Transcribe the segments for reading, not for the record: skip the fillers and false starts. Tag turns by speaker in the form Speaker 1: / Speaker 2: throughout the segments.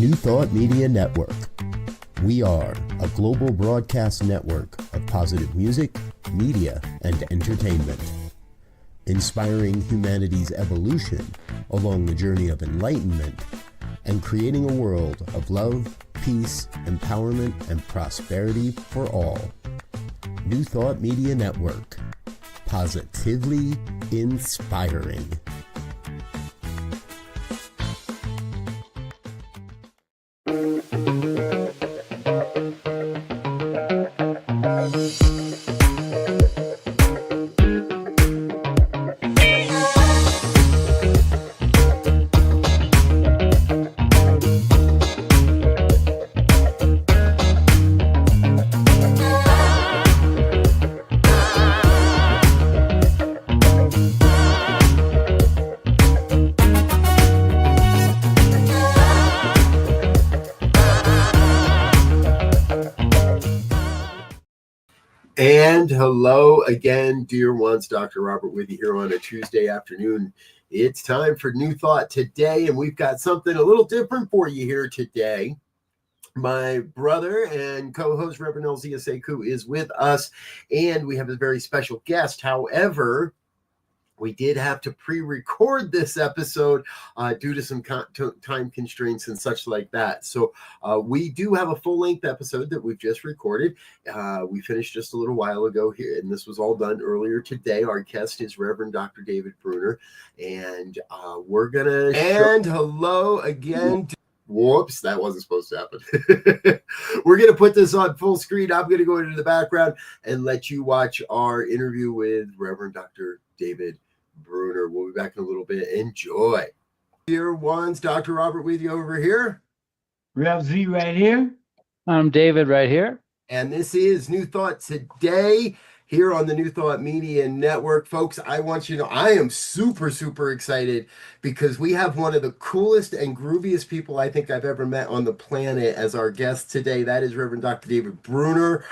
Speaker 1: New Thought Media Network. We are a global broadcast network of positive music, media, and entertainment, inspiring humanity's evolution along the journey of enlightenment and creating a world of love, peace, empowerment, and prosperity for all. New Thought Media Network. Positively inspiring. And hello again, dear ones. Dr. Robert with you here on a Tuesday afternoon. It's time for New Thought today, and we've got something a little different for you here today. My brother and co-host, Reverend Elzia Sekou, is with us, and we have a very special guest. However, we did have to pre-record this episode due to some time constraints and such like that. So we do have a full-length episode that we've just recorded. We finished just a little while ago here, and this was all done earlier today. Our guest is Reverend Dr. David Bruner, and we're going to... And hello again. Whoops, that wasn't supposed to happen. We're going to put this on full screen. I'm going to go into the background and let you watch our interview with Reverend Dr. David Bruner. We'll be back in a little bit. Enjoy. Dear ones, Dr. Robert with you over here.
Speaker 2: Rev Z right here.
Speaker 3: I'm David right here.
Speaker 1: And this is New Thought Today here on the New Thought Media Network. Folks, I want you to know I am super, super excited because we have one of the coolest and grooviest people I think I've ever met on the planet as our guest today. That is Reverend Dr. David Bruner.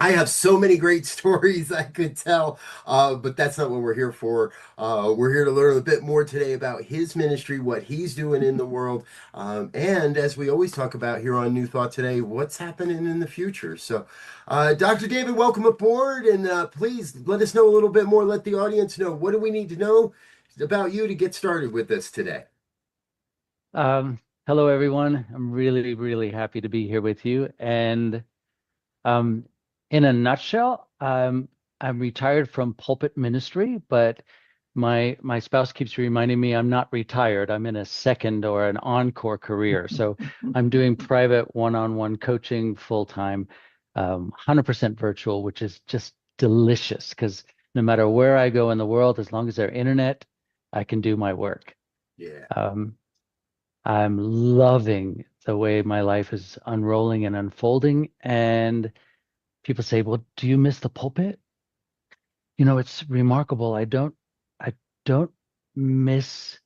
Speaker 1: I have so many great stories I could tell, but that's not what we're here for. We're here to learn a bit more today about his ministry, what he's doing in the world, and as we always talk about here on New Thought Today, what's happening in the future. So, Dr. David, welcome aboard, and please let us know a little bit more. Let the audience know. What do we need to know about you to get started with this today?
Speaker 3: Hello, everyone. I'm really, really happy to be here with you. And in a nutshell, I'm retired from pulpit ministry, but my spouse keeps reminding me I'm not retired. I'm in a second or an encore career. So I'm doing private one-on-one coaching full-time, 100% virtual, which is just delicious because no matter where I go in the world, as long as there's internet, I can do my work.
Speaker 1: Yeah.
Speaker 3: I'm loving the way my life is unrolling and unfolding, and people say, well, do you miss the pulpit? You know, it's remarkable. I don't miss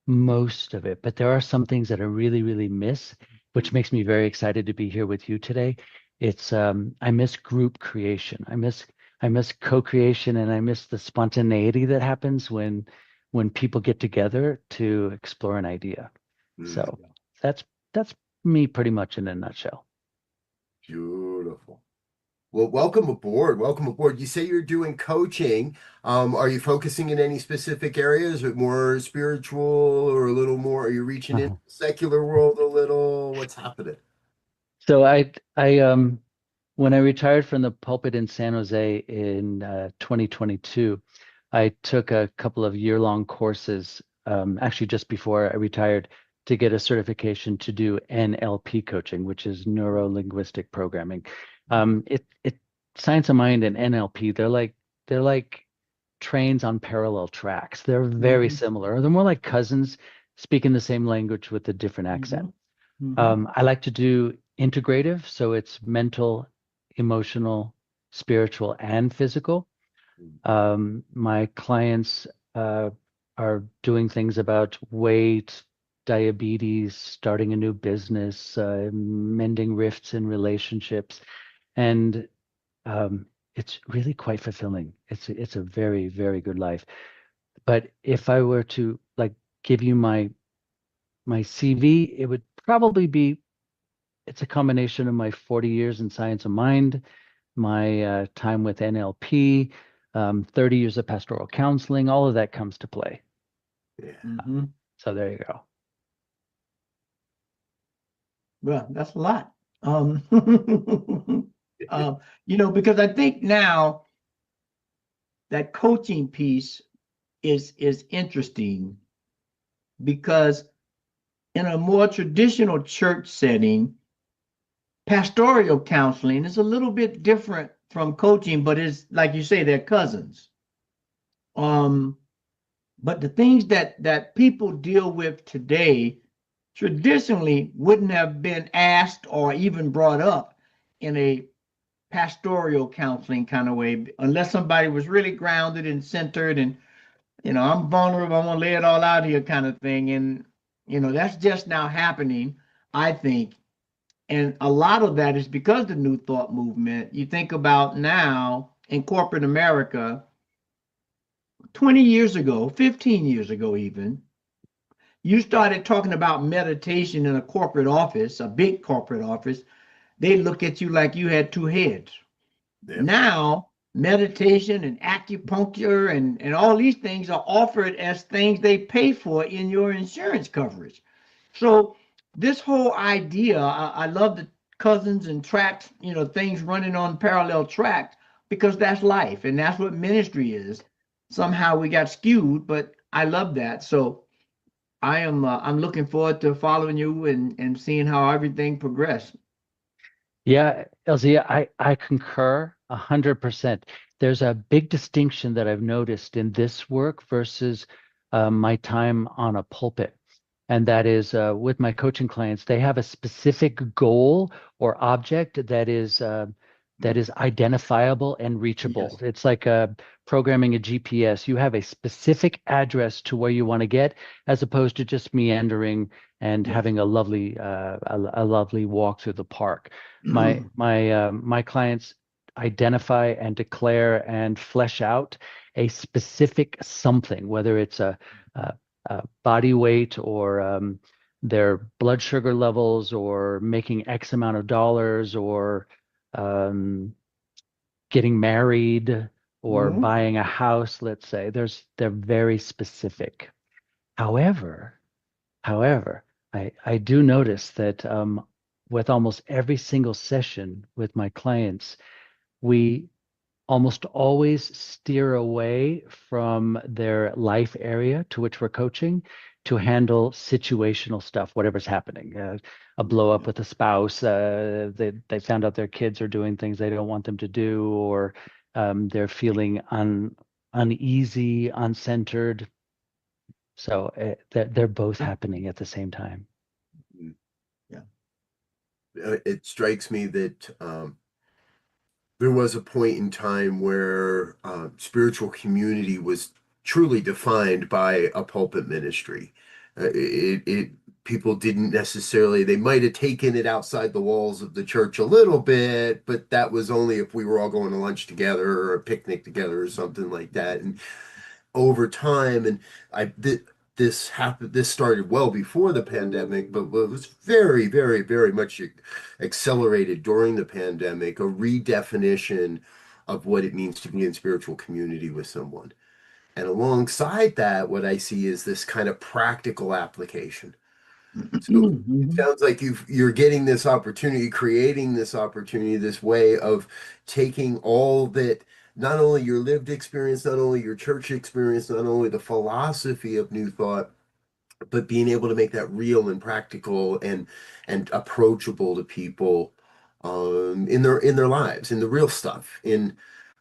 Speaker 3: most of it, but there are some things that I really, really miss, which makes me very excited to be here with you today. It's I miss group creation. I miss co-creation, and I miss the spontaneity that happens when people get together to explore an idea. So that's me pretty much in a nutshell.
Speaker 1: Beautiful. Well, welcome aboard. Welcome aboard. You say you're doing coaching. Are you focusing in any specific areas? Is it more spiritual or a little more? Are you reaching into the secular world a little? What's happening?
Speaker 3: So I when I retired from the pulpit in San Jose in 2022, I took a couple of year-long courses, actually just before I retired, to get a certification to do NLP coaching, which is neuro-linguistic programming. It Science of Mind and NLP, they're like trains on parallel tracks. They're very similar. They're more like cousins speaking the same language with a different accent. I like to do integrative, so it's mental, emotional, spiritual, and physical. My clients are doing things about weight, diabetes, starting a new business, mending rifts in relationships. And it's really quite fulfilling. It's a very, very good life. But if I were to like give you my CV, it would probably be, it's a combination of my 40 years in science of mind, my time with NLP, 30 years of pastoral counseling, all of that comes to play.
Speaker 1: Yeah.
Speaker 2: Mm-hmm.
Speaker 3: So there you go.
Speaker 2: Well, that's a lot. Because I think now that coaching piece is interesting because in a more traditional church setting, pastoral counseling is a little bit different from coaching, but it's like you say, they're cousins. But the things that people deal with today traditionally wouldn't have been asked or even brought up in a pastoral counseling kind of way, unless somebody was really grounded and centered and, I'm vulnerable, I want to lay it all out here kind of thing. And, that's just now happening, I think. And a lot of that is because the New Thought movement. You think about now in corporate America, 20 years ago, 15 years ago, even, you started talking about meditation in a corporate office, a big corporate office, they look at you like you had two heads.
Speaker 1: Yeah.
Speaker 2: Now, meditation and acupuncture and all these things are offered as things they pay for in your insurance coverage. So this whole idea, I love the cousins and tracks, things running on parallel tracks because that's life and that's what ministry is. Somehow we got skewed, but I love that. So I'm looking forward to following you and seeing how everything progresses.
Speaker 3: Yeah, Elzia, I concur 100%. There's a big distinction that I've noticed in this work versus my time on a pulpit. And that is with my coaching clients, they have a specific goal or object that is identifiable and reachable.
Speaker 2: Yes.
Speaker 3: It's like programming a GPS. You have a specific address to where you want to get, as opposed to just meandering and
Speaker 2: Yes.
Speaker 3: having a lovely walk through the park. My clients identify and declare and flesh out a specific something, whether it's a body weight or their blood sugar levels or making X amount of dollars or um, getting married or
Speaker 2: Mhm.
Speaker 3: buying a house, let's say. They're very specific. However, I do notice that with almost every single session with my clients, we almost always steer away from their life area to which we're coaching to handle situational stuff, whatever's happening. A blow up with a spouse, they found out their kids are doing things they don't want them to do, or they're feeling uneasy, uncentered. So they're both happening at the same time.
Speaker 2: Yeah.
Speaker 1: It strikes me that there was a point in time where spiritual community was truly defined by a pulpit ministry. It people didn't necessarily, they might have taken it outside the walls of the church a little bit, but that was only if we were all going to lunch together or a picnic together or something like that. And over time, and I this happened, this started well before the pandemic, but was very, very, very much accelerated during the pandemic, a redefinition of what it means to be in spiritual community with someone. And alongside that, what I see is this kind of practical application. So it
Speaker 2: Mhm.
Speaker 1: sounds like you're getting this opportunity, creating this opportunity, this way of taking all that, not only your lived experience, not only your church experience, not only the philosophy of New Thought, but being able to make that real and practical and approachable to people in their lives, in the real stuff, in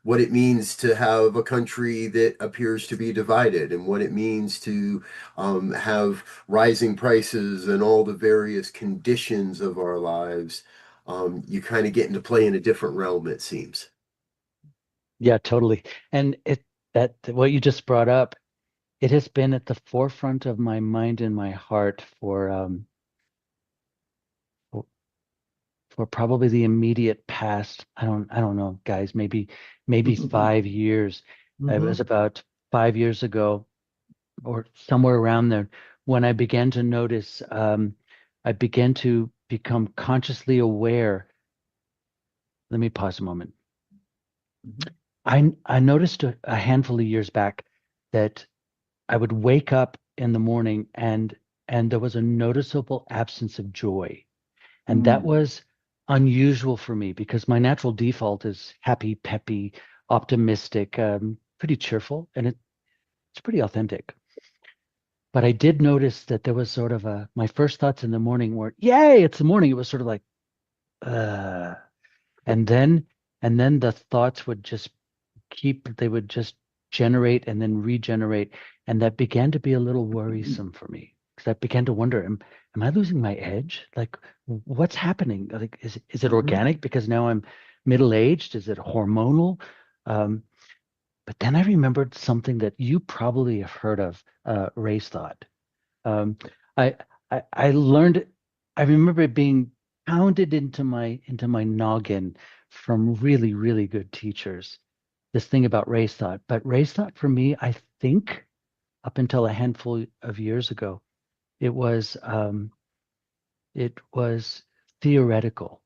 Speaker 1: what it means to have a country that appears to be divided, and what it means to have rising prices and all the various conditions of our lives. You kind of get into play in a different realm, it seems.
Speaker 3: Yeah, totally. And that what you just brought up, it has been at the forefront of my mind and my heart for for probably the immediate past. I don't know, guys, maybe 5 years. It was
Speaker 2: Mhm.
Speaker 3: about 5 years ago or somewhere around there when I began to notice I began to become consciously aware. Let me pause a moment. I noticed a handful of years back that I would wake up in the morning and there was a noticeable absence of joy. And that was unusual for me because my natural default is happy, peppy, optimistic, pretty cheerful, and it's pretty authentic. But I did notice that there was sort of my first thoughts in the morning were, yay, it's the morning. It was sort of like, uh, and then the thoughts would just they would just generate and then regenerate. And that began to be a little worrisome for me because I began to wonder, am I losing my edge? Like, what's happening? Like, is it organic because now I'm middle-aged? Is it hormonal? But then I remembered something that you probably have heard of, race thought. Um, I, I learned, I remember it being pounded into my noggin from really, really good teachers, this thing about race thought. But race thought for me, I think up until a handful of years ago, it was theoretical.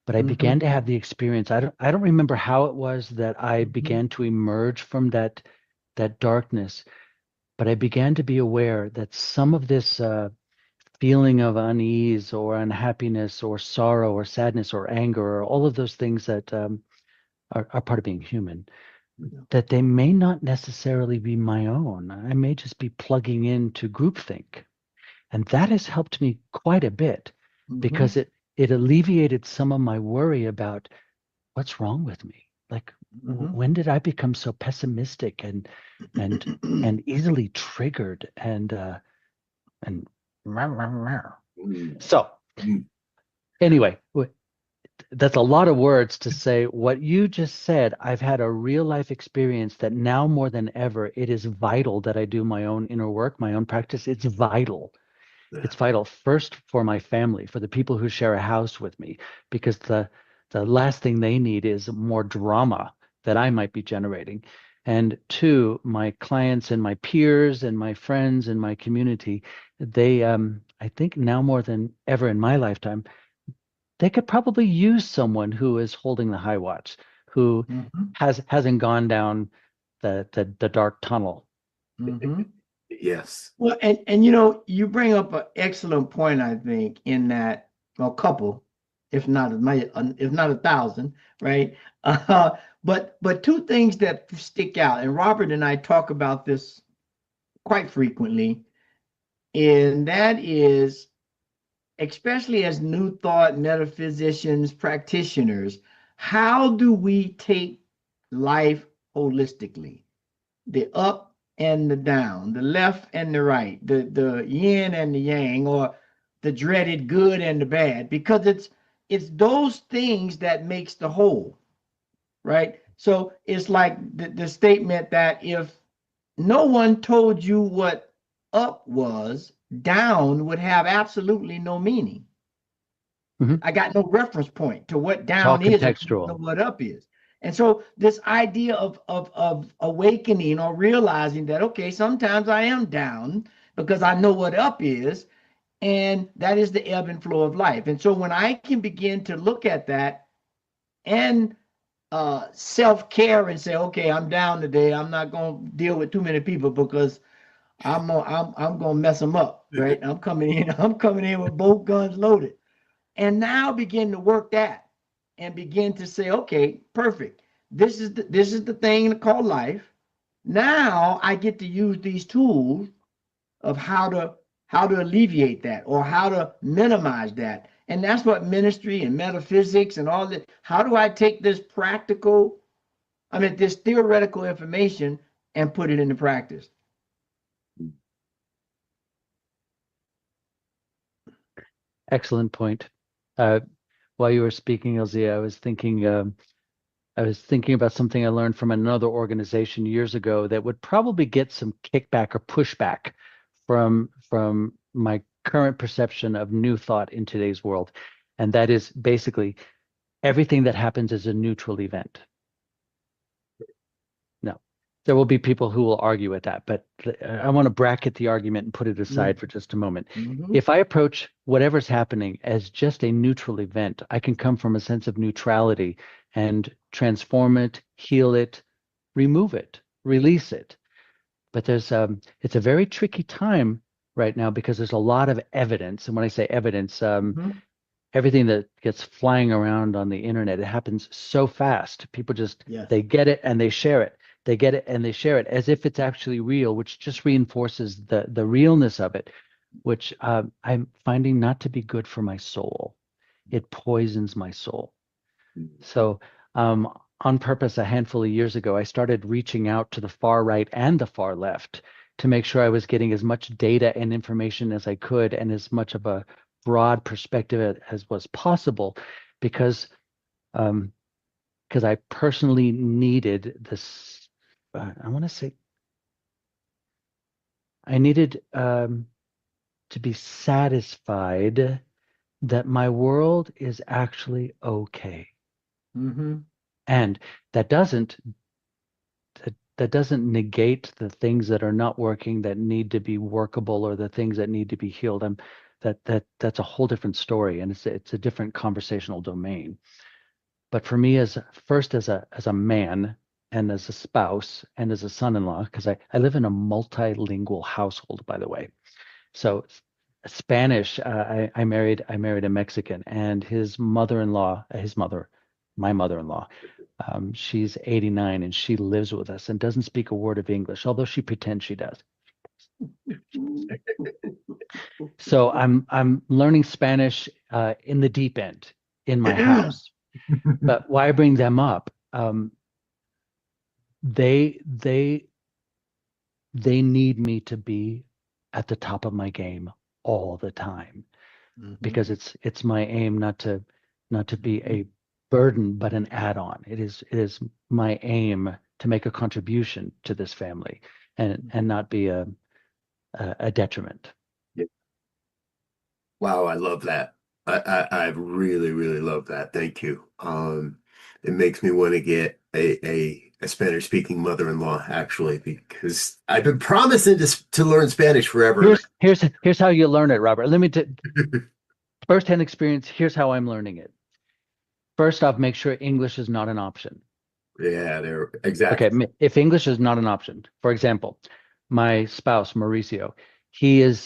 Speaker 3: But I began to have the experience. I don't remember how it was that I began to emerge from that darkness, but I began to be aware that some of this feeling of unease or unhappiness or sorrow or sadness or anger or all of those things that are part of being human, that they may not necessarily be my own. I may just be plugging into groupthink. And that has helped me quite a bit because it alleviated some of my worry about what's wrong with me. Like, when did I become so pessimistic and easily triggered and so anyway, that's a lot of words to say what you just said. I've had a real life experience that now more than ever, it is vital that I do my own inner work, my own practice. It's vital. It's vital first for my family, for the people who share a house with me, because the last thing they need is more drama that I might be generating. And two, my clients and my peers and my friends and my community, they I think now more than ever in my lifetime, they could probably use someone who is holding the high watch, who hasn't gone down the dark tunnel.
Speaker 1: Yes.
Speaker 2: Well, and you know, you bring up an excellent point, I think, in that a couple, if not if not 1,000, right? But two things that stick out, and Robert and I talk about this quite frequently, and that is, especially as New Thought metaphysicians, practitioners, how do we take life holistically? The up and the down, the left and the right, the yin and the yang, or the dreaded good and the bad, because it's those things that makes the whole, right? So it's like the statement that if no one told you what up was, down would have absolutely no meaning. I got no reference point to what down is and what up is. And so this idea of awakening or realizing that, okay, sometimes I am down because I know what up is, and that is the ebb and flow of life. And so when I can begin to look at that and self-care and say, okay, I'm down today, I'm not going to deal with too many people because I'm going to mess them up, right? I'm coming in with both guns loaded. And now begin to work that and begin to say, okay, perfect. This is the thing called life. Now I get to use these tools of how to alleviate that or how to minimize that. And that's what ministry and metaphysics and all that. How do I take this this theoretical information and put it into practice?
Speaker 3: Excellent point. While you were speaking, Elzia, I was thinking about something I learned from another organization years ago that would probably get some kickback or pushback from my current perception of new thought in today's world. And that is basically everything that happens is a neutral event. No, There will be people who will argue with that, but I want to bracket the argument and put it aside for just a moment.
Speaker 2: Mm-hmm.
Speaker 3: If I approach whatever's happening as just a neutral event, I can come from a sense of neutrality and transform it, heal it, remove it, release it. But it's a very tricky time right now because there's a lot of evidence. And when I say evidence, everything that gets flying around on the internet, it happens so fast. People just,
Speaker 2: Yes.
Speaker 3: they get it and they share it. They get it and they share it as if it's actually real, which just reinforces the realness of it, which I'm finding not to be good for my soul. It poisons my soul. So on purpose, a handful of years ago, I started reaching out to the far right and the far left to make sure I was getting as much data and information as I could and as much of a broad perspective as was possible, because I personally needed this. I want to say I needed to be satisfied that my world is actually okay.
Speaker 2: Mm-hmm.
Speaker 3: And that doesn't negate the things that are not working, that need to be workable, or the things that need to be healed. That's a whole different story, and it's a different conversational domain. But for me, as a man and as a spouse and as a son-in-law, because I live in a multilingual household, by the way. So Spanish, I married a Mexican, and my mother-in-law, she's 89 and she lives with us and doesn't speak a word of English, although she pretends she does. So I'm learning Spanish in the deep end in my house. But why I bring them up? They need me to be at the top of my game all the time, because it's my aim not to be a burden, but an add-on. It is my aim to make a contribution to this family and not be a detriment.
Speaker 1: Wow, I love that. I really, really love that. Thank you. It makes me want to get a Spanish speaking mother-in-law, actually, because I've been promising to learn Spanish forever.
Speaker 3: Here's how you learn it, Robert. Let me first-hand experience. Here's how I'm learning it. First off, make sure English is not an option.
Speaker 1: Yeah, they're exactly.
Speaker 3: Okay, if English is not an option, for example, my spouse, Mauricio, he is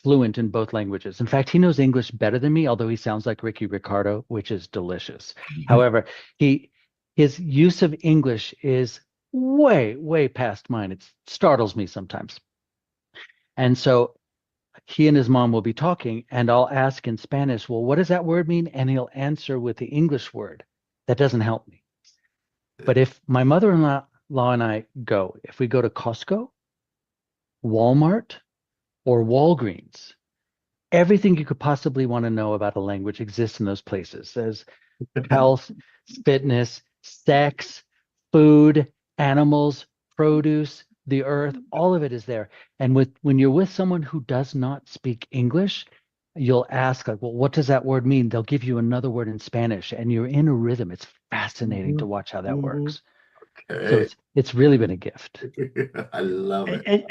Speaker 3: fluent in both languages. In fact, he knows English better than me, although he sounds like Ricky Ricardo, which is delicious. However, his use of English is way, way past mine. It startles me sometimes. And so he and his mom will be talking, and I'll ask in Spanish, well, what does that word mean? And he'll answer with the English word. That doesn't help me. But if my mother-in-law and I if we go to Costco, Walmart, or Walgreens, everything you could possibly want to know about a language exists in those places. There's health, fitness, sex, food, animals, produce, the earth, all of it is there. And when you're with someone who does not speak English, you'll ask, like, well, what does that word mean? They'll give you another word in Spanish, and you're in a rhythm. It's fascinating to watch how that works. So it's really been a gift.
Speaker 1: I love it.
Speaker 2: And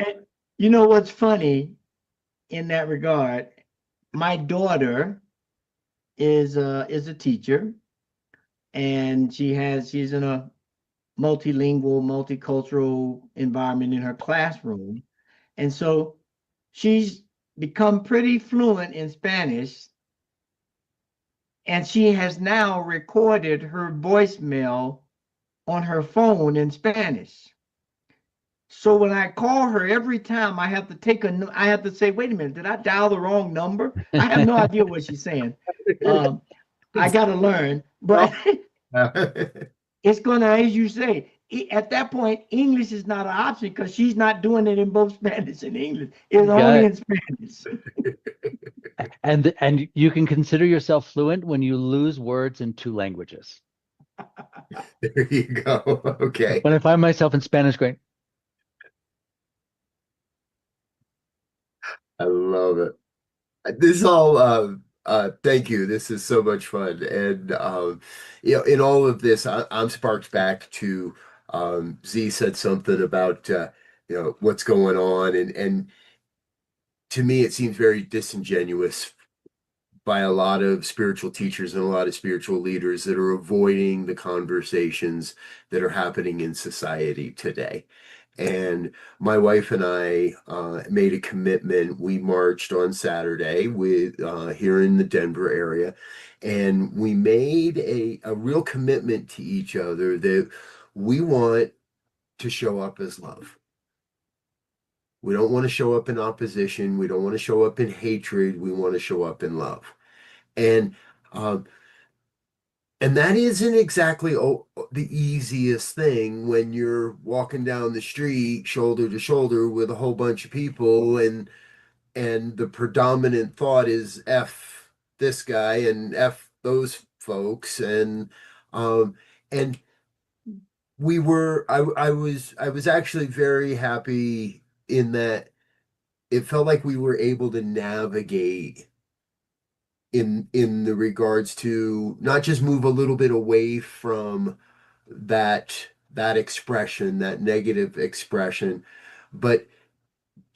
Speaker 2: you know what's funny in that regard? My daughter is a teacher, and she's in a multilingual, multicultural environment in her classroom. And so she's become pretty fluent in Spanish. And she has now recorded her voicemail on her phone in Spanish. So when I call her, every time I have to say, wait a minute, did I dial the wrong number? I have no idea what she's saying. I got to learn, but it's going to, as you say, at that point, English is not an option because she's not doing it in both Spanish and English. It's only in Spanish.
Speaker 3: And you can consider yourself fluent when you lose words in two languages.
Speaker 1: There you go. Okay.
Speaker 3: When I find myself in Spanish going,
Speaker 1: I love it. This all thank you. This is so much fun. And in all of this, I'm sparked back to Z said something about what's going on, and to me it seems very disingenuous by a lot of spiritual teachers and a lot of spiritual leaders that are avoiding the conversations that are happening in society today. And my wife and I made a commitment. We marched on Saturday with here in the Denver area, and we made a real commitment to each other that we want to show up as love. We don't want to show up in opposition. We don't want to show up in hatred. We want to show up in love. And um, and that isn't exactly the easiest thing when you're walking down the street shoulder to shoulder with a whole bunch of people, and the predominant thought is F this guy and F those folks. Um and I was actually very happy in that it felt like we were able to navigate in the regards to not just move a little bit away from that expression, that negative expression, but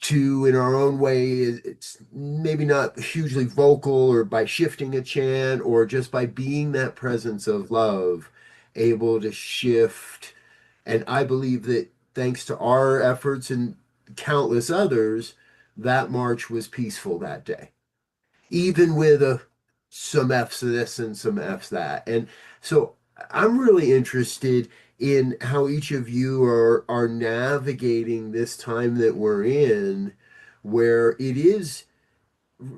Speaker 1: to, in our own way, it's maybe not hugely vocal or by shifting a chant or just by being that presence of love, able to shift. And I believe that thanks to our efforts and countless others, that march was peaceful that day, even with some F's this and some F's that. And so I'm really interested in how each of you are navigating this time that we're in, where it is,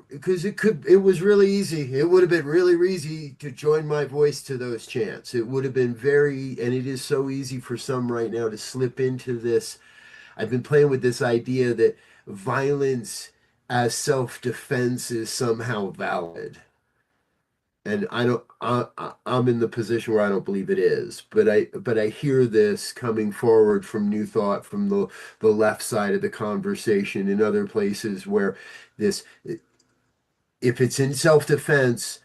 Speaker 1: because it was really easy. It would have been really easy to join my voice to those chants. It would have been and it is so easy for some right now to slip into this. I've been playing with this idea that violence as self-defense is somehow valid. And I don't, I'm in the position where I don't believe it is, but I hear this coming forward from New Thought, from the left side of the conversation in other places where this, if it's in self-defense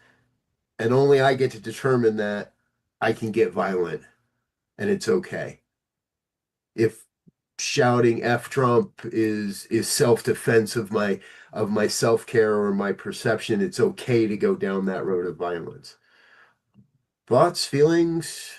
Speaker 1: and only I get to determine that, I can get violent and it's okay. If shouting F Trump is self-defense of my self-care or my perception, it's okay to go down that road of violence. Thoughts, feelings?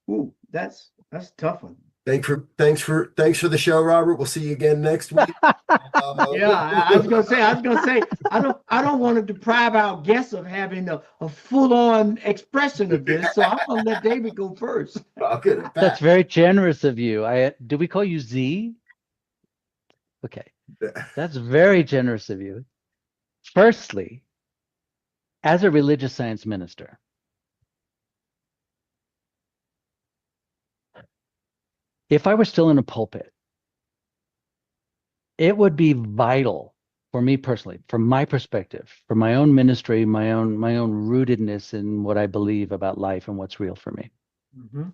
Speaker 2: Ooh, that's a tough one.
Speaker 1: Thanks for the show, Robert. We'll see you again next week.
Speaker 2: Yeah, I was gonna say, I don't want to deprive our guests of having a full-on expression of this, so I'm gonna let David go first.
Speaker 1: Good.
Speaker 3: That's very generous of you. Do we call you Z? Okay. That's very generous of you. Firstly, as a religious science minister, if I were still in a pulpit, it would be vital for me personally, from my perspective, from my own ministry, my own rootedness in what I believe about life and what's real for me.
Speaker 2: Mm-hmm.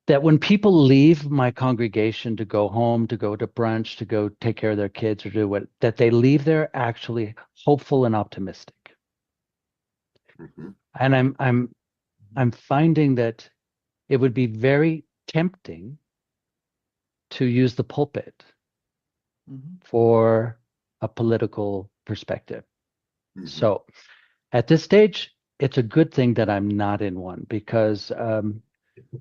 Speaker 3: That when people leave my congregation to go home, to go to brunch, to go take care of their kids or do what, that they leave there actually hopeful and optimistic.
Speaker 1: Mm-hmm.
Speaker 3: And I'm finding that it would be very tempting to use the pulpit for a political perspective.
Speaker 1: Mm-hmm.
Speaker 3: So at this stage, it's a good thing that I'm not in one, because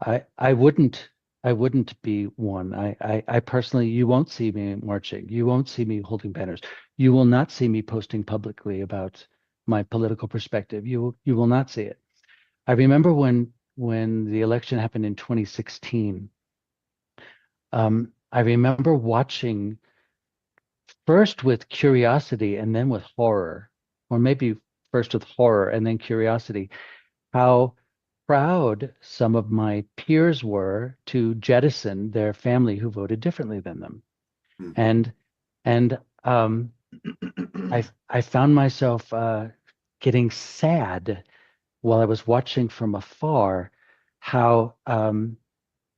Speaker 3: I wouldn't be one. I personally, you won't see me marching. You won't see me holding banners. You will not see me posting publicly about my political perspective. You will not see it. I remember when the election happened in 2016. I remember watching first with curiosity and then with horror, or maybe first with horror and then curiosity, how proud some of my peers were to jettison their family who voted differently than them.
Speaker 1: Mm-hmm.
Speaker 3: And I found myself getting sad while I was watching from afar how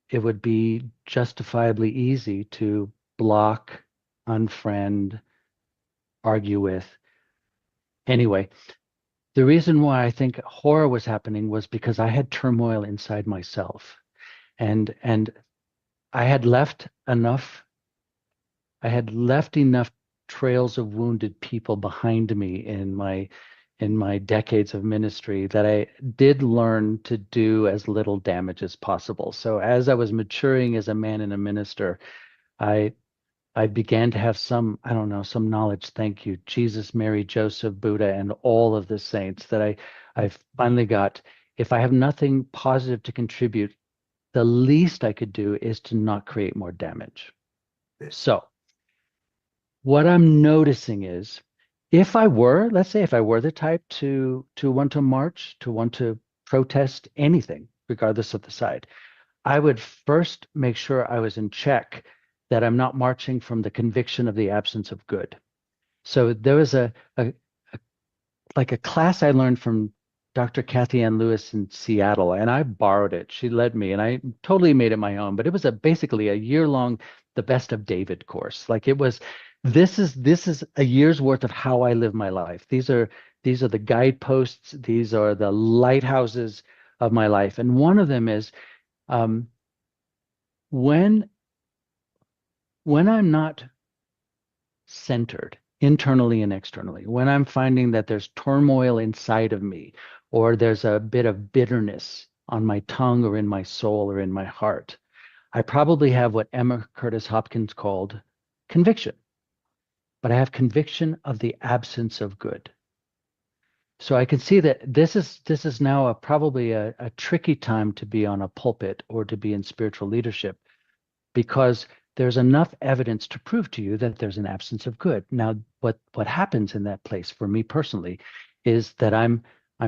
Speaker 3: it would be justifiably easy to block, unfriend, argue with. Anyway, the reason why I think horror was happening was because I had turmoil inside myself. and I had left enough trails of wounded people behind me in my decades of ministry that I did learn to do as little damage as possible. So as I was maturing as a man and a minister, I I began to have some, I don't know, some knowledge. Thank you, Jesus, Mary, Joseph, Buddha, and all of the saints that I finally got. If I have nothing positive to contribute, the least I could do is to not create more damage. So what I'm noticing is if I were, let's say if I were the type to want to march, to want to protest anything, regardless of the side, I would first make sure I was in check, that I'm not marching from the conviction of the absence of good. So there was a like a class I learned from Dr. Kathy Ann Lewis in Seattle, and I borrowed it. She led me, and I totally made it my own. But it was basically a year-long, the Best of David course. Like it was, this is a year's worth of how I live my life. These are the guideposts. These are the lighthouses of my life. And one of them is um, when I'm not centered internally and externally, when I'm finding that there's turmoil inside of me, or there's a bit of bitterness on my tongue or in my soul or in my heart, I probably have what Emma Curtis Hopkins called conviction, but I have conviction of the absence of good. So I can see that this is now probably a tricky time to be on a pulpit or to be in spiritual leadership, because there's enough evidence to prove to you that there's an absence of good. Now, what happens in that place for me personally is that I'm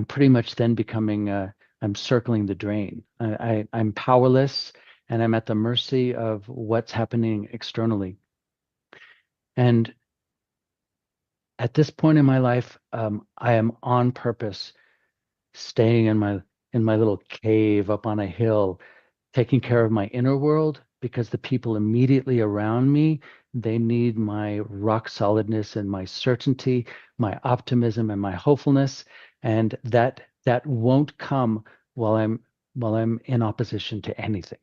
Speaker 3: pretty much then becoming I'm circling the drain. I'm powerless, and I'm at the mercy of what's happening externally. And at this point in my life, I am on purpose staying in my little cave up on a hill, taking care of my inner world, because the people immediately around me, they need my rock solidness and my certainty, my optimism and my hopefulness, and that won't come while I'm in opposition to anything.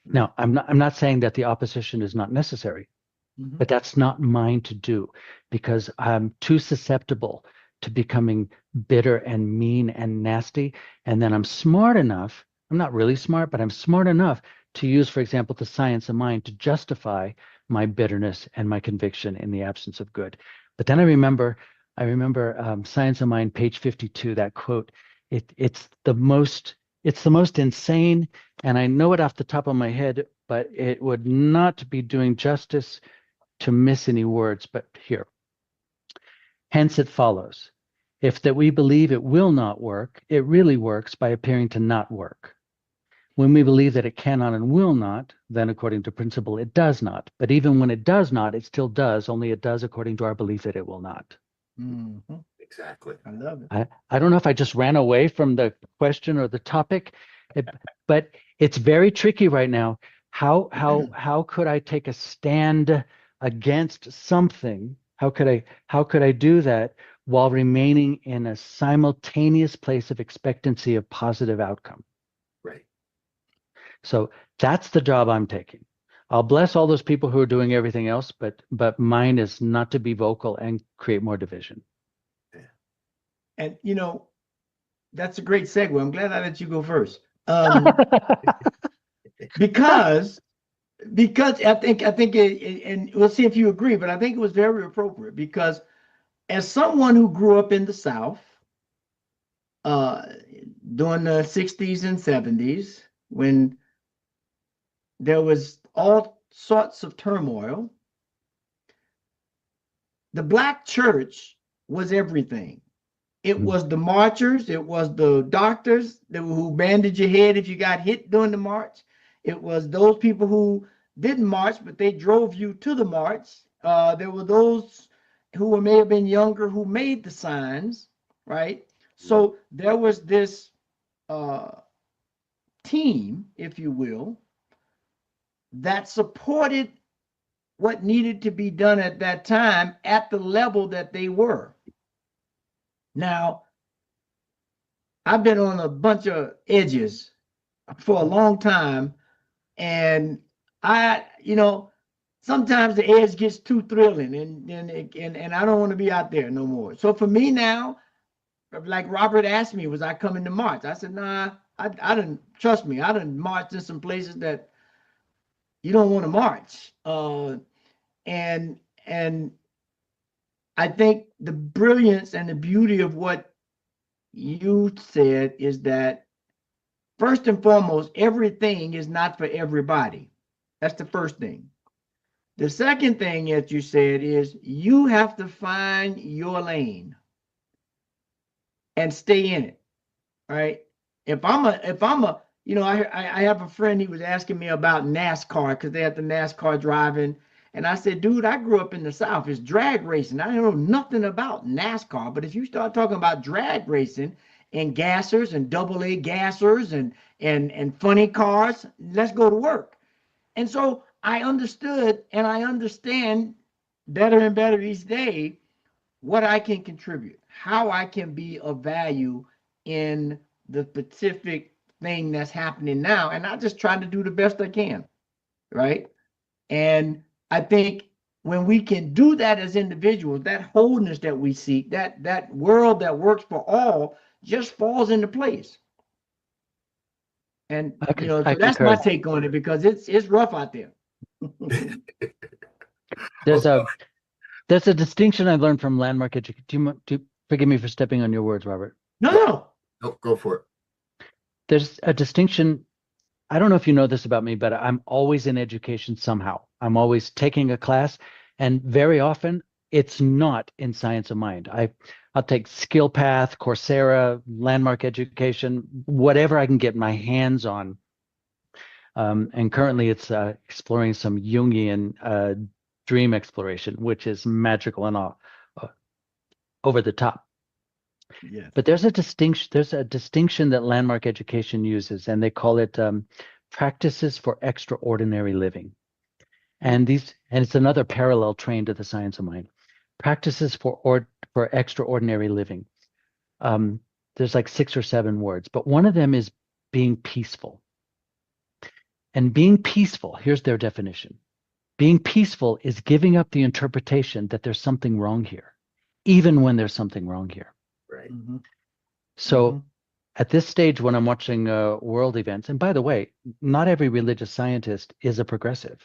Speaker 3: Now, I'm not saying that the opposition is not necessary, but that's not mine to do, because I'm too susceptible to becoming bitter and mean and nasty. And then I'm smart enough, I'm not really smart, but I'm smart enough to use, for example, the science of mind to justify my bitterness and my conviction in the absence of good. But then I remember Science of Mind, page 52, that quote. It's the most insane, and I know it off the top of my head, but it would not be doing justice to miss any words. But here, hence it follows, if that we believe it will not work, it really works by appearing to not work. When we believe that it cannot and will not, then according to principle, it does not. But even when it does not, it still does, only it does according to our belief that it will not.
Speaker 1: Exactly.
Speaker 2: I love it.
Speaker 3: I don't know if I just ran away from the question or the topic, but it's very tricky right now. How could I take a stand against something? How could I do that while remaining in a simultaneous place of expectancy of positive outcome?
Speaker 1: Right.
Speaker 3: So that's the job I'm taking. I'll bless all those people who are doing everything else, but mine is not to be vocal and create more division.
Speaker 2: And that's a great segue. I'm glad I let you go first. Because I think and we'll see if you agree, but I think it was very appropriate, because as someone who grew up in the South during the 60s and 70s, when there was all sorts of turmoil, the Black church was everything. It was the marchers, it was the doctors who bandaged your head if you got hit during the march. It was those people who didn't march, but they drove you to the march. There were those who may have been younger who made the signs, right? So there was this team, if you will, that supported what needed to be done at that time at the level that they were. Now, I've been on a bunch of edges, for a long time. And sometimes the edge gets too thrilling and I don't want to be out there no more. So for me now, like Robert asked me, was I coming to March? I said, nah, I didn't, trust me, I didn't march in some places that you don't want to march. And I think the brilliance and the beauty of what you said is that first and foremost, everything is not for everybody. That's the first thing. The second thing that you said is you have to find your lane and stay in it. Right? If I'm a, I have a friend, he was asking me about NASCAR because they had the NASCAR driving. And I said, dude, I grew up in the South. It's drag racing. I don't know nothing about NASCAR. But if you start talking about drag racing and gassers and double A gassers and funny cars, let's go to work. And so I understood and I understand better and better each day what I can contribute, how I can be of value in the specific thing that's happening now. And I just try to do the best I can. Right. And I think when we can do that as individuals, that wholeness that we seek, that world that works for all just falls into place. And so that's my take on it because it's rough out there.
Speaker 3: There's a distinction I've learned from landmark education. Do you forgive me for stepping on your words, Robert?
Speaker 2: No,
Speaker 1: go for it.
Speaker 3: There's a distinction. I don't know if you know this about me, but I'm always in education somehow. I'm always taking a class, and very often it's not in science of mind. I'll take Skill Path, Coursera, landmark education, whatever I can get my hands on. And currently it's exploring some Jungian dream exploration, which is magical and over the top.
Speaker 2: Yeah.
Speaker 3: But there's a distinction that landmark education uses, and they call it practices for extraordinary living. And it's another parallel train to the science of mind. Practices for extraordinary living. There's like 6 or 7 words, but one of them is being peaceful. And being peaceful, here's their definition. Being peaceful is giving up the interpretation that there's something wrong here, even when there's something wrong here.
Speaker 1: Right.
Speaker 2: Mm-hmm.
Speaker 3: So at this stage, when I'm watching world events, and by the way, not every religious scientist is a progressive.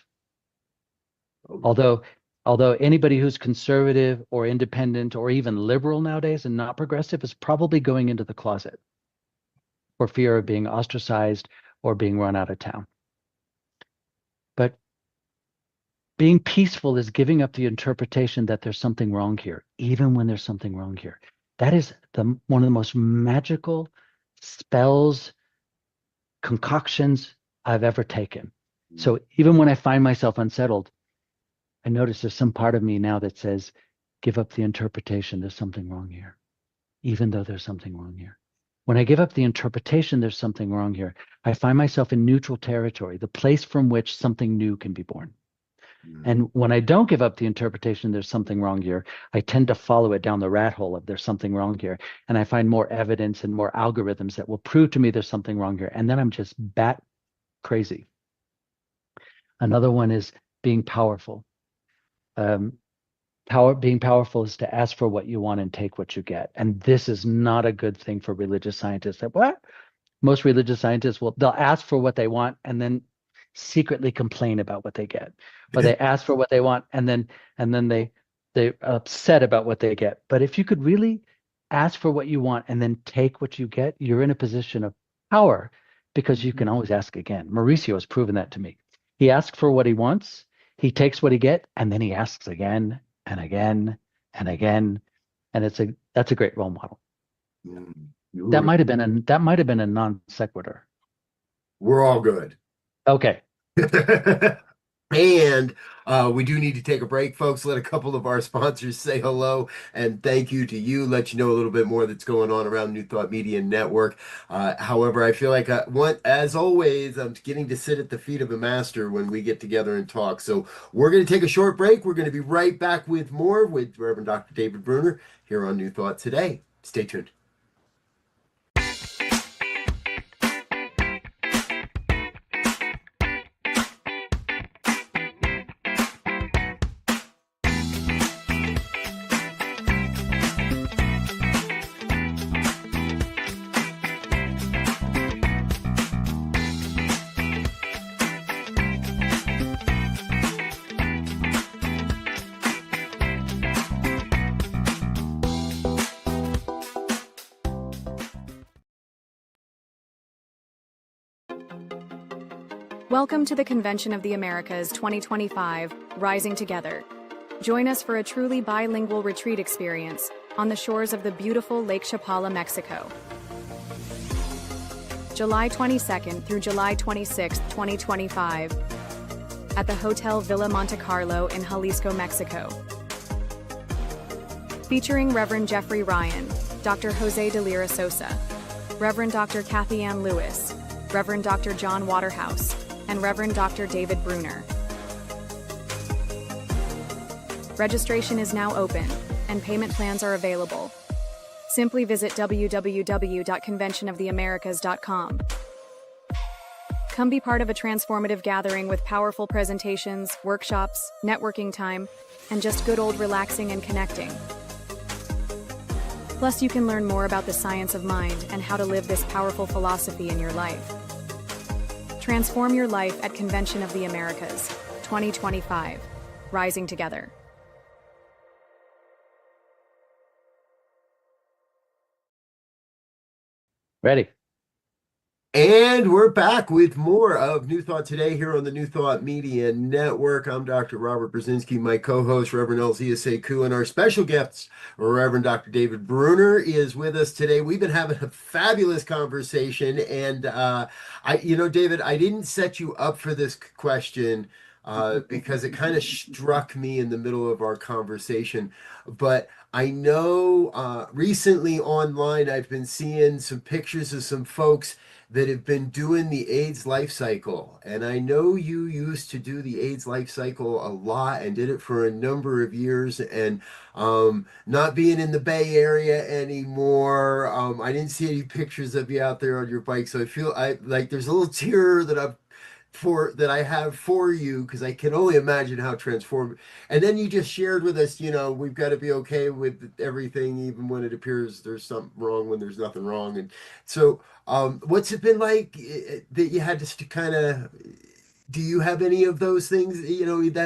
Speaker 3: Although anybody who's conservative or independent or even liberal nowadays and not progressive is probably going into the closet for fear of being ostracized or being run out of town. But being peaceful is giving up the interpretation that there's something wrong here, even when there's something wrong here. That is one of the most magical spells, concoctions I've ever taken. So even when I find myself unsettled, I notice there's some part of me now that says, give up the interpretation, there's something wrong here, even though there's something wrong here. When I give up the interpretation, there's something wrong here, I find myself in neutral territory, the place from which something new can be born. And when I don't give up the interpretation, there's something wrong here, I tend to follow it down the rat hole of there's something wrong here. And I find more evidence and more algorithms that will prove to me there's something wrong here. And then I'm just bat crazy. Another one is being powerful. Being powerful is to ask for what you want and take what you get. And this is not a good thing for religious scientists. What? Most religious scientists they'll ask for what they want and then secretly complain about what they get. Or they ask for what they want and then they're upset about what they get. But if you could really ask for what you want and then take what you get, you're in a position of power because you can always ask again. Mauricio has proven that to me. He asks for what he wants, he takes what he gets, and then he asks again and again and again. And that's a great role model. That might have been a non sequitur.
Speaker 1: We're all good.
Speaker 3: Okay.
Speaker 1: And we do need to take a break, folks. Let a couple of our sponsors say hello and thank you to you. Let you know a little bit more that's going on around New Thought Media Network. However, I feel like as always, I'm getting to sit at the feet of a master when we get together and talk. So we're going to take a short break. We're going to be right back with more with Reverend Dr. David Bruner here on New Thought Today. Stay tuned.
Speaker 4: Welcome to the Convention of the Americas 2025, Rising Together. Join us for a truly bilingual retreat experience on the shores of the beautiful Lake Chapala, Mexico. July 22nd through July 26th, 2025, at the Hotel Villa Monte Carlo in Jalisco, Mexico. Featuring Reverend Jeffrey Ryan, Dr. Jose de Lira Sosa, Reverend Dr. Kathy Ann Lewis, Reverend Dr. John Waterhouse, and Reverend Dr. David Bruner. Registration is now open, and payment plans are available. Simply visit www.conventionoftheamericas.com. Come be part of a transformative gathering with powerful presentations, workshops, networking time, and just good old relaxing and connecting. Plus, you can learn more about the science of mind and how to live this powerful philosophy in your life. Transform your life at Convention of the Americas 2025, Rising Together.
Speaker 3: Ready.
Speaker 1: And we're back with more of New Thought Today here on the New Thought Media Network. I'm Dr. Robert Brzezinski, my co-host, Reverend Elzia Sekou, and our special guest, Reverend Dr. David Bruner, is with us today. We've been having a fabulous conversation, and David, I didn't set you up for this question because it kind of struck me in the middle of our conversation, but I know recently online I've been seeing some pictures of some folks that have been doing the AIDS life cycle. And I know you used to do the AIDS life cycle a lot and did it for a number of years. And not being in the Bay Area anymore, I didn't see any pictures of you out there on your bike. So I feel like there's a little tear that I have for you, because I can only imagine how transformative. And then you just shared with us, we've got to be okay with everything, even when it appears there's something wrong, when there's nothing wrong. And so, what's it been like that you had to kind of? Do you have any of those things?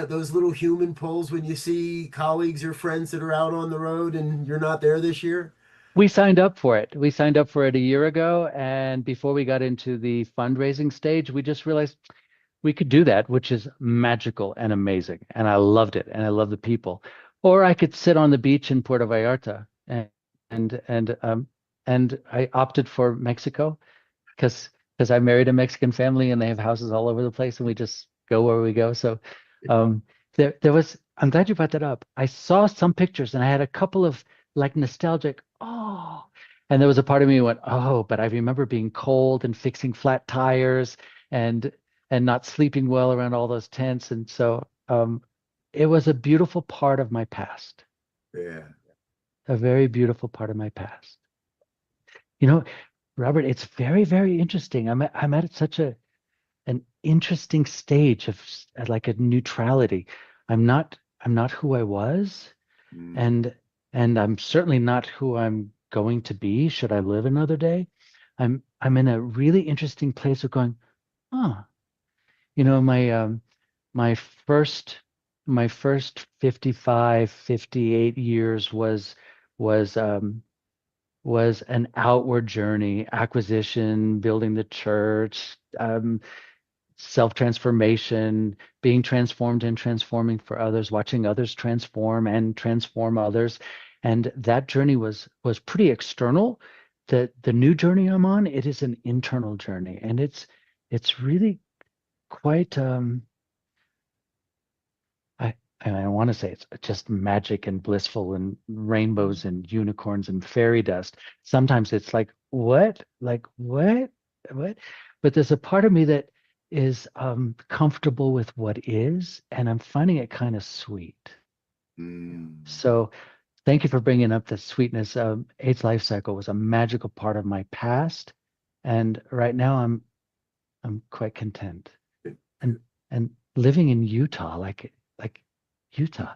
Speaker 1: Those little human pulls when you see colleagues or friends that are out on the road and you're not there this year?
Speaker 3: We signed up for it. We signed up for it a year ago, and before we got into the fundraising stage, we just realized we could do that, which is magical and amazing. And I loved it, and I love the people. Or I could sit on the beach in Puerto Vallarta, and I opted for Mexico because I married a Mexican family, and they have houses all over the place, and we just go where we go. So there was. I'm glad you brought that up. I saw some pictures, and I had a couple of like nostalgic. Oh, and there was a part of me who went, oh, but I remember being cold and fixing flat tires and not sleeping well around all those tents. And so it was a beautiful part of my past.
Speaker 1: Yeah.
Speaker 3: A very beautiful part of my past. Robert, it's very, very interesting. I'm at such an interesting stage of like a neutrality. I'm not who I was, and I'm certainly not who I'm going to be should I live another day. I'm in a really interesting place of going, my first 55, 58 years was an outward journey, acquisition, building the church, self-transformation, being transformed and transforming for others, watching others transform and transform others. And that journey was pretty external. The new journey I'm on, it is an internal journey, and it's really quite I want to say it's just magic and blissful and rainbows and unicorns and fairy dust. Sometimes it's like what? But there's a part of me that is comfortable with what is, and I'm finding it kind of sweet. So thank you for bringing up the sweetness. AIDS life cycle was a magical part of my past, and right now I'm quite content. And living in Utah, like Utah.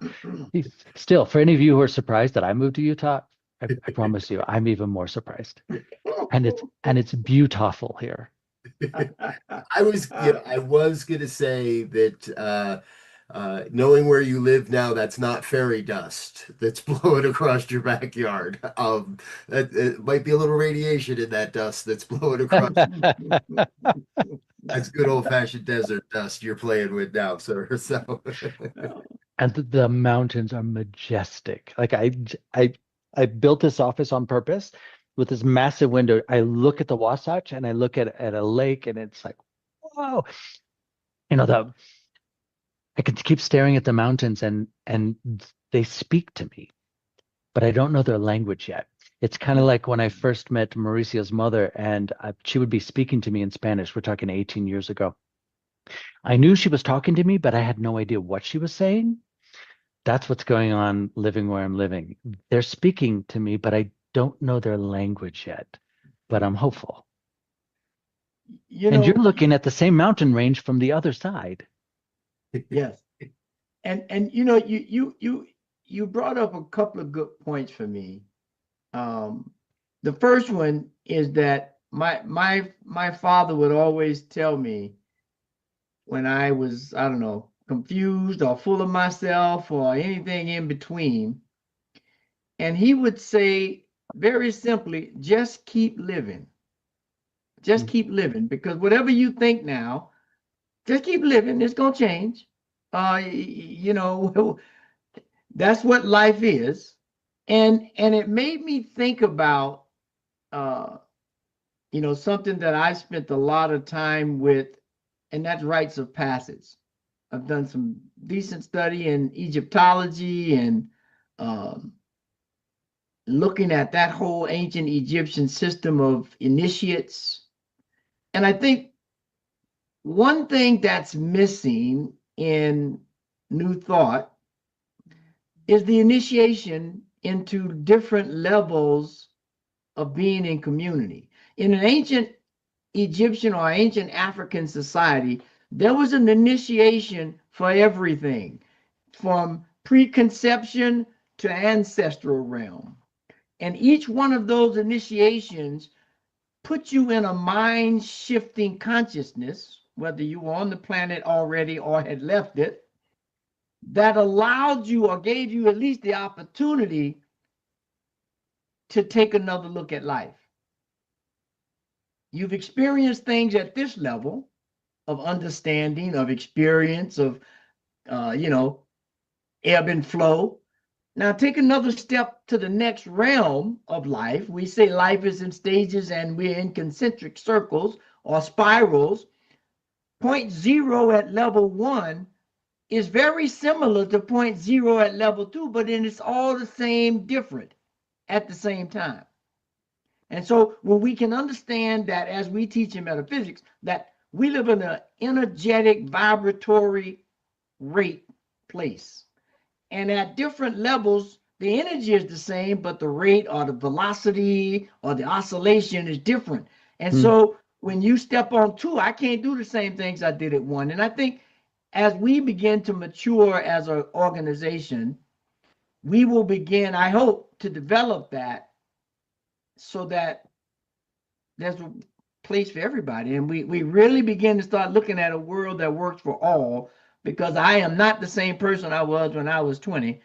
Speaker 3: Still, for any of you who are surprised that I moved to Utah, I promise you, I'm even more surprised. And it's beautiful here.
Speaker 1: I was gonna say that knowing where you live now, that's not fairy dust that's blowing across your backyard. It might be a little radiation in that dust that's blowing across. That's good old-fashioned desert dust you're playing with now, sir. So
Speaker 3: And the mountains are majestic. Like I built this office on purpose with this massive window. I look at the Wasatch and I look at a lake, and it's like, whoa. The I can keep staring at the mountains, and they speak to me, but I don't know their language yet. It's kind of like when I first met Mauricio's mother, and she would be speaking to me in Spanish. We're talking 18 years ago. I knew she was talking to me, but I had no idea what she was saying. That's what's going on living where I'm living. They're speaking to me, but I don't know their language yet, but I'm hopeful.
Speaker 2: You
Speaker 3: And you're
Speaker 2: know,
Speaker 3: looking at the same mountain range from the other side.
Speaker 2: yes. And you brought up a couple of good points for me. The first one is that my father would always tell me when I was, I don't know, confused or full of myself or anything in between. And he would say very simply, just keep living. Just keep living, because whatever you think now, just keep living. It's gonna change. That's what life is. And it made me think about something that I spent a lot of time with, and that's rites of passage. I've done some decent study in Egyptology and looking at that whole ancient Egyptian system of initiates. And I think one thing that's missing in New Thought is the initiation into different levels of being in community. In an ancient Egyptian or ancient African society, there was an initiation for everything, from preconception to ancestral realm. And each one of those initiations put you in a mind shifting consciousness, whether you were on the planet already or had left it, that allowed you or gave you at least the opportunity to take another look at life. You've experienced things at this level of understanding, of experience, of, ebb and flow. Now take another step to the next realm of life. We say life is in stages and we're in concentric circles or spirals. Point zero at level 1 is very similar to point zero at level 2, but then it's all the same, different at the same time. And so when we can understand that, as we teach in metaphysics, that we live in an energetic, vibratory rate place. And at different levels, the energy is the same, but the rate or the velocity or the oscillation is different. And so when you step on 2, I can't do the same things I did at 1. And I think as we begin to mature as an organization, we will begin, I hope, to develop that so that there's a place for everybody. And we really begin to start looking at a world that works for all, because I am not the same person I was when I was 20.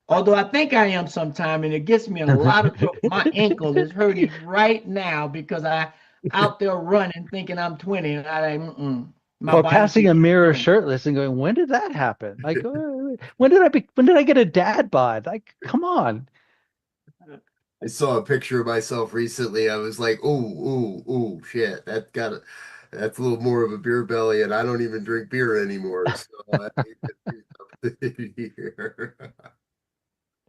Speaker 2: Although I think I am sometime, and it gets me in a lot of trouble. My ankle is hurting right now because I out there running thinking I'm 20, and I like, my
Speaker 3: Or
Speaker 2: body
Speaker 3: passing
Speaker 2: says,
Speaker 3: a mirror
Speaker 2: "No."
Speaker 3: shirtless and going, when did that happen? Like, when did I get a dad bod? Like, come on.
Speaker 1: I saw a picture of myself recently. I was like, ooh, shit. That's a little more of a beer belly, and I don't even drink beer anymore. So I need to do something here.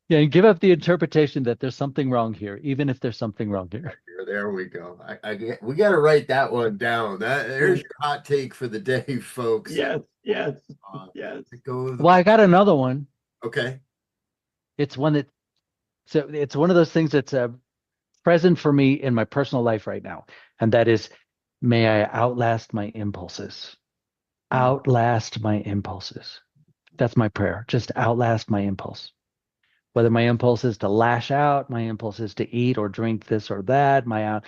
Speaker 3: Yeah, and give up the interpretation that there's something wrong here, even if there's something wrong here.
Speaker 1: There we go. We got to write that one down. There's your hot take for the day, folks.
Speaker 2: Yes.
Speaker 3: Well, I got another one.
Speaker 1: Okay.
Speaker 3: It's one of those things that's present for me in my personal life right now, and that is, may I outlast my impulses. Outlast my impulses. That's my prayer. Just outlast my impulse. Whether my impulse is to lash out, my impulse is to eat or drink this or that, my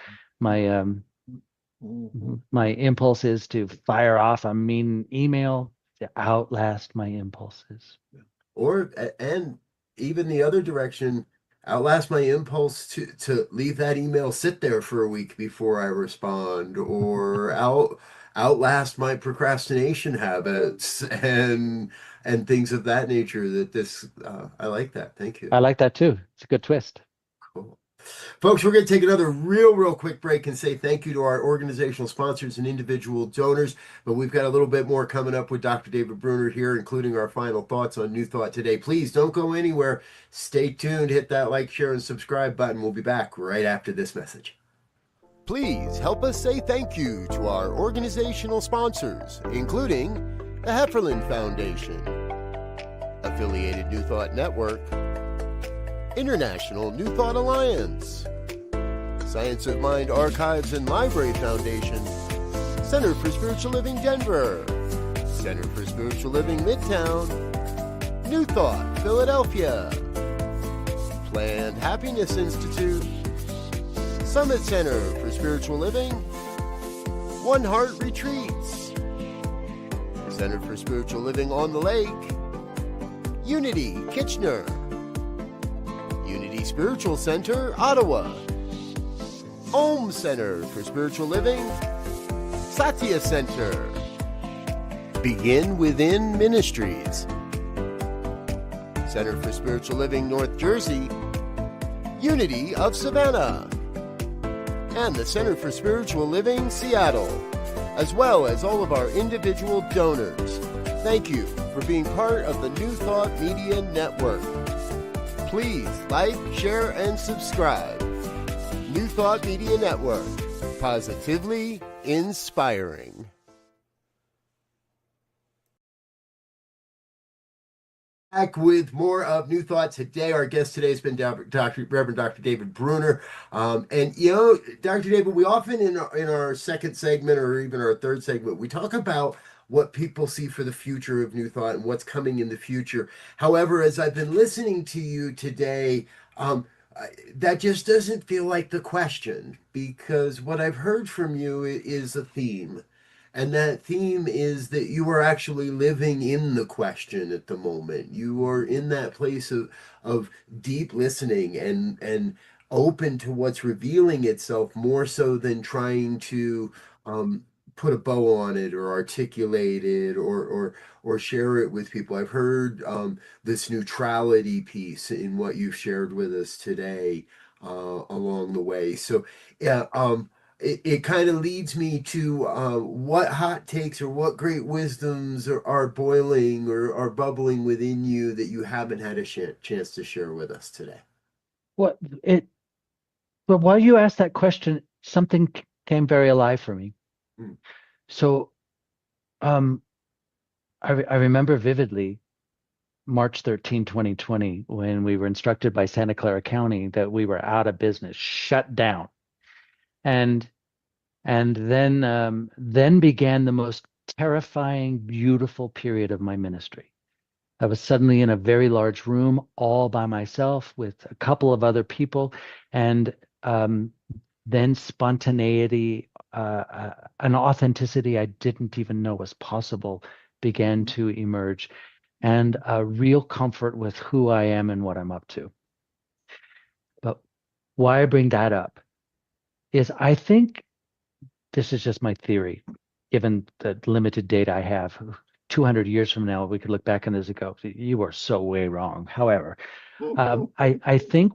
Speaker 3: impulse is to fire off a mean email, to outlast my impulses.
Speaker 1: And even the other direction, outlast my impulse to leave that email sit there for a week before I respond, or outlast my procrastination habits and things of that nature. That this I like that. Thank you.
Speaker 3: I like that too. It's a good twist.
Speaker 1: Cool. Folks, we're going to take another real quick break and say thank you to our organizational sponsors and individual donors. But we've got a little bit more coming up with Dr. David Bruner here, including our final thoughts on New Thought today. Please don't go anywhere. Stay tuned. Hit that like, share, and subscribe button. We'll be back right after this message. Please help us say thank you to our organizational sponsors, including the Hefferland Foundation, Affiliated New Thought Network, International New Thought Alliance, Science of Mind Archives and Library Foundation, Center for Spiritual Living Denver, Center for Spiritual Living Midtown, New Thought Philadelphia, Planned Happiness Institute, Summit Center for Spiritual Living, One Heart Retreats, Center for Spiritual Living on the Lake, Unity Kitchener, Unity Spiritual Center, Ottawa, Om Center for Spiritual Living, Satya Center, Begin Within Ministries, Center for Spiritual Living, North Jersey, Unity of Savannah, and the Center for Spiritual Living, Seattle, as well as all of our individual donors. Thank you for being part of the New Thought Media Network. Please like, share, and subscribe. New Thought Media Network, positively inspiring. Back with more of New Thought today. Our guest today has been Reverend Dr. David Bruner. And you know, Dr. David, we often in our second segment or even our third segment, we talk about what people see for the future of New Thought and what's coming in the future. However, as I've been listening to you today, that just doesn't feel like the question, because what I've heard from you is a theme. And that theme is that you are actually living in the question at the moment. You are in that place of deep listening and open to what's revealing itself, more so than trying to put a bow on it or articulate it or share it with people. I've heard this neutrality piece in what you've shared with us today along the way. So yeah, it kind of leads me to what hot takes or what great wisdoms are boiling or are bubbling within you that you haven't had a chance to share with us today.
Speaker 3: But while you asked that question, something came very alive for me.
Speaker 1: Mm.
Speaker 3: So I remember vividly March 13, 2020, when we were instructed by Santa Clara County that we were out of business, shut down. And then began the most terrifying, beautiful period of my ministry. I was suddenly in a very large room all by myself with a couple of other people, and then spontaneity, an authenticity I didn't even know was possible began to emerge, and a real comfort with who I am and what I'm up to. But why I bring that up is I think, this is just my theory, given the limited data I have. 200 years from now, we could look back on this and go, you were so way wrong. However, I think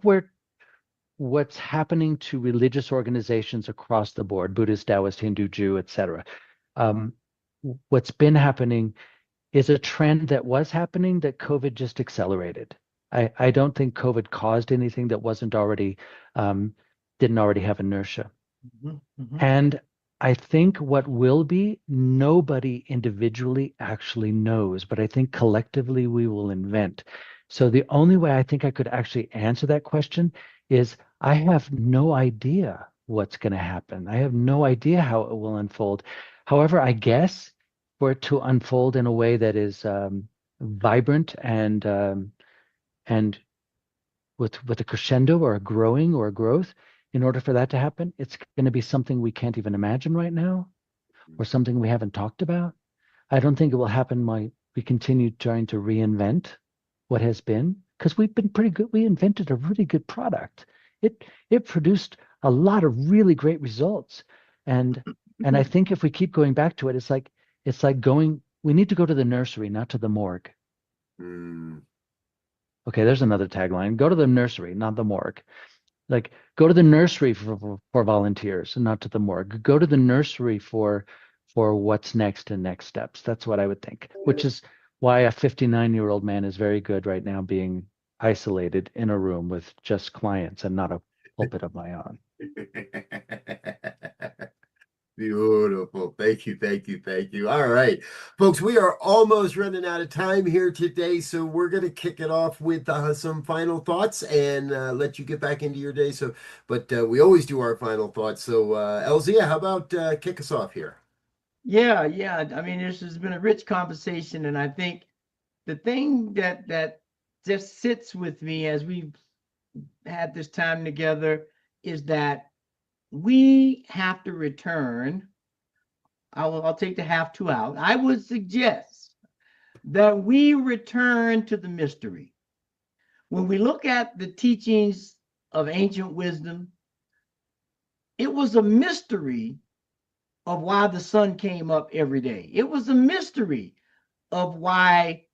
Speaker 3: what's happening to religious organizations across the board, Buddhist, Taoist, Hindu, Jew, etc., what's been happening is a trend that was happening that COVID just accelerated. I don't think COVID caused anything that wasn't already, didn't already have inertia.
Speaker 2: Mm-hmm. Mm-hmm.
Speaker 3: And I think what will be, nobody individually actually knows, but I think collectively we will invent. So the only way I think I could actually answer that question is I have no idea what's going to happen. I have no idea how it will unfold. However, I guess for it to unfold in a way that is vibrant and with a crescendo or a growing or a growth, in order for that to happen, it's going to be something we can't even imagine right now, or something we haven't talked about. I don't think it will happen while we continue trying to reinvent what has been, because we've been pretty good. We invented a really good product. It produced a lot of really great results. And And I think if we keep going back to it, it's like going, we need to go to the nursery, not to the morgue.
Speaker 1: Mm.
Speaker 3: Okay, there's another tagline. Go to the nursery, not the morgue. Like, go to the nursery for volunteers and not to the morgue. Go to the nursery for what's next and next steps. That's what I would think, which is why a 59-year-old man is very good right now being isolated in a room with just clients and not a pulpit of my own.
Speaker 1: Beautiful. Thank you. Thank you. Thank you. All right, folks, we are almost running out of time here today. So we're going to kick it off with some final thoughts and let you get back into your day. So, but we always do our final thoughts. So, Elzia, how about kick us off here?
Speaker 2: Yeah, yeah. I mean, this has been a rich conversation, and I think the thing that just sits with me as we've had this time together is that we have to return. I'll take the have to out. I would suggest that we return to the mystery. When we look at the teachings of ancient wisdom, it was a mystery of why the sun came up every day. It was a mystery of why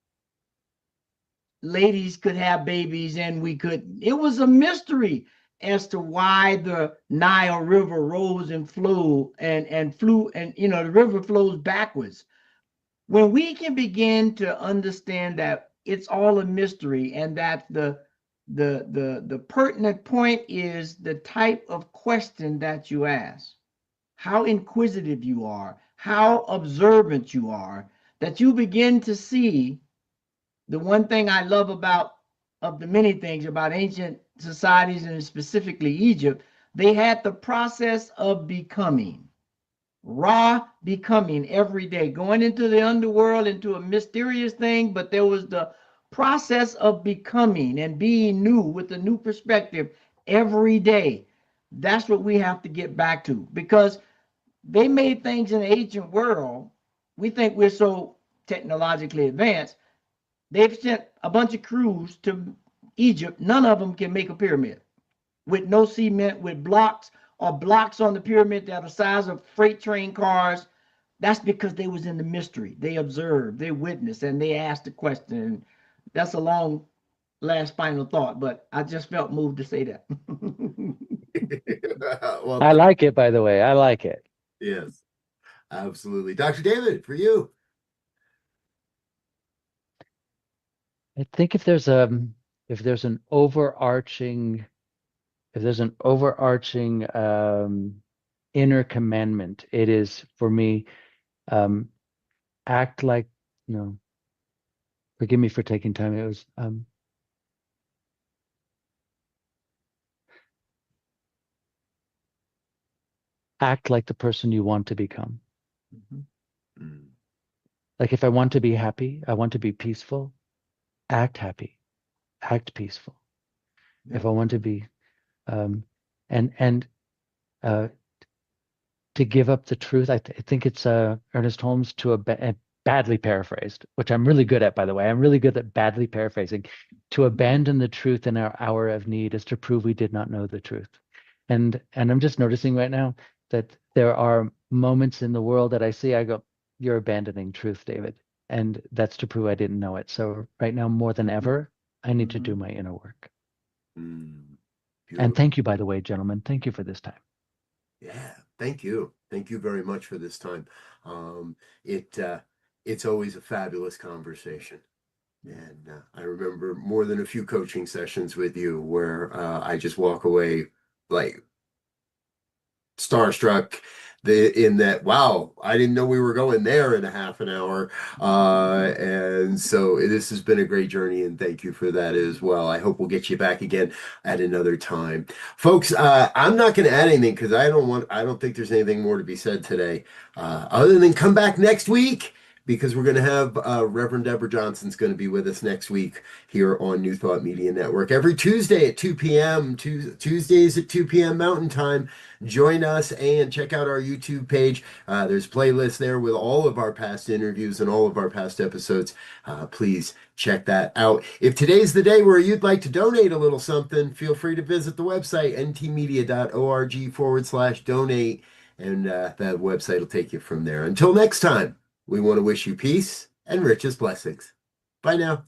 Speaker 2: ladies could have babies and we couldn't. It was a mystery as to why the Nile River rose and flew and flew, and the river flows backwards. When we can begin to understand that it's all a mystery, and that the pertinent point is the type of question that you ask, how inquisitive you are, how observant you are, that you begin to see the one thing I love of the many things about ancient societies, and specifically Egypt, they had the process of becoming, raw becoming every day, going into the underworld, into a mysterious thing, but there was the process of becoming and being new with a new perspective every day. That's what we have to get back to, because they made things in the ancient world. We think we're so technologically advanced. They've sent a bunch of crews to Egypt. None of them can make a pyramid with no cement, with blocks or blocks on the pyramid that are the size of freight train cars. That's because they was in the mystery. They observed, they witnessed, and they asked the question. That's a long last final thought, but I just felt moved to say that.
Speaker 1: Well,
Speaker 3: I like it, by the way. I like it.
Speaker 1: yes, absolutely. Dr. David, for you.
Speaker 3: I think if there's an overarching inner commandment, it is for me, act like, no, forgive me for taking time. It was act like the person you want to become.
Speaker 2: Mm-hmm.
Speaker 1: Mm.
Speaker 3: Like, if I want to be happy, I want to be peaceful, act happy, act peaceful.
Speaker 2: Yeah.
Speaker 3: If I want to be and to give up the truth, I think it's Ernest Holmes, badly paraphrased, which I'm really good at, by the way. I'm really good at badly paraphrasing. To abandon the truth in our hour of need is to prove we did not know the truth. And I'm just noticing right now that there are moments in the world that I see, I go, you're abandoning truth, David. And that's to prove I didn't know it. So right now, more than ever, I need to do my inner work.
Speaker 1: Mm.
Speaker 3: And thank you, by the way, gentlemen. Thank you for this time.
Speaker 1: Yeah, thank you. Thank you very much for this time. It's always a fabulous conversation. And I remember more than a few coaching sessions with you where I just walk away like starstruck in that, wow, I didn't know we were going there in a half an hour. And so this has been a great journey, and thank you for that as well. I hope we'll get you back again at another time. Folks, I'm not going to add anything because I don't think there's anything more to be said today, other than come back next week, because we're going to have Reverend Deborah Johnson's going to be with us next week here on New Thought Media Network. Every Tuesday at 2 p.m., Tuesdays at 2 p.m. Mountain Time. Join us and check out our YouTube page. There's playlists there with all of our past interviews and all of our past episodes. Please check that out. If today's the day where you'd like to donate a little something, feel free to visit the website, ntmedia.org/donate. and that website will take you from there. Until next time, we want to wish you peace and richest blessings. Bye now.